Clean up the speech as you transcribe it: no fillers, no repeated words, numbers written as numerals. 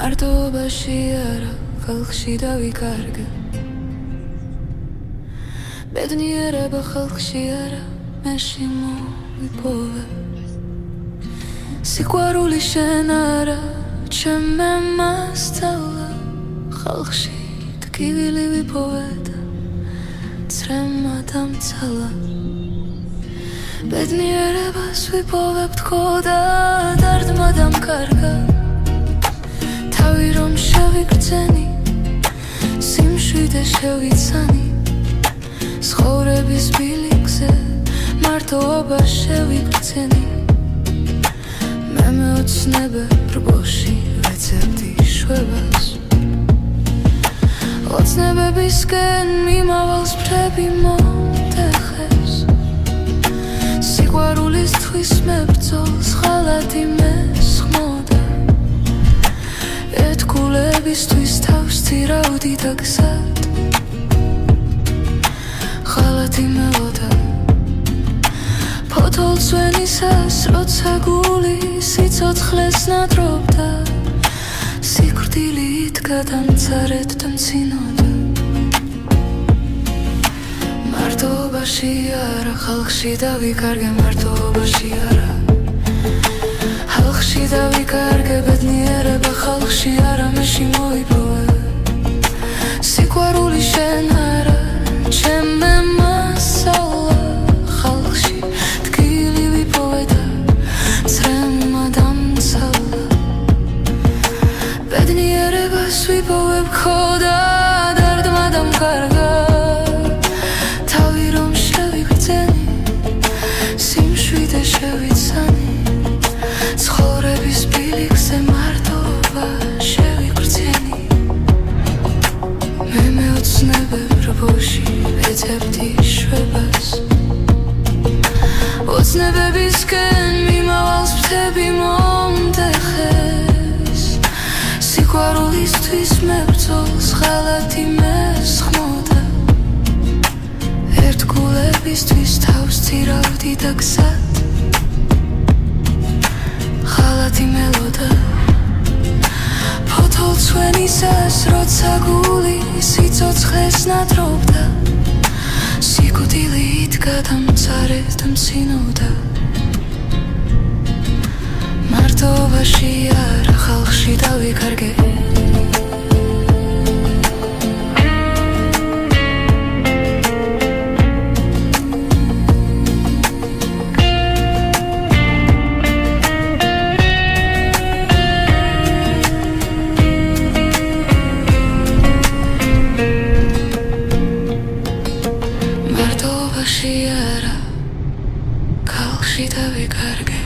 მარტოობაში არა, ხალხში დავიკარგე. ბედნიერება ხალხში არა, მეში მოვიპოვე. სიყვარული შენ არა, ჩემმა მასწავლა. ხალხში ტკივილი ვიპოვე და წრემა დამცალა. ბედნიერებას ვიპოვებ თქო და დარდმა დამკარგა. თავი რომ შევიგრძენი, სიმშვიდე შევიცანი. ცხოვრების ბილიკზე მარტოობა შევიგრძენი. მე მეოცნებებ რბოში ვეცებდი შვებას. ოცნებებისკენ მიმავალს ფრები მომტეხეს. სიყვარულისთვის მებრძოლს ხალათი მესხმოდა. ეთქულებისთვის თავს ძირავდი და გზად ხალათი მელოდა. ფოთოლს ვენისას როცა გული სიცოცხლეს ნადრობდა. სიკვდილი იდგა დამცარეთ და მცინოდა. მარტოობაში არა, ხალხში დავიკარგე. მარტოობაში არა, ხალხში დავიკარგე. ბედნიერება ხალხში არა, მეში მოიპოვე. სიყვარული შენ არა, ჩემმა მასწავლა. ხალხში ტკივილი ვიპოვე და წრემა დამცალა. ბედნიერებას ვიპოვებ ხო და დარდმა დამკარგა. თავი რომ შევიგრძენი, სიმშვიდე შევიცანი. ცხოვრების ბილიკზე მარტოობა შევიგრძენი. მე მეოცნებებ რბოში ვეცებდი შვებას. ოცნებებისკენ მიმავალს ფრთები მომტეხეს. სიყვარულისთვის მებრძოლს ხალათი მესხმოდა. ერთგულებისთვის თავს ძირავდი და გზად ხალათი მელოდა. ფოთოლს ვენისას როცა გული სიცოცხლეს ნადრობდა. სიკვდილი იდგა დამცარეთ და მცინოდა. მარტოობაში არა, ხალხში დავიკარგე. მარტოობაში არა, ხალხში დავიკარგე.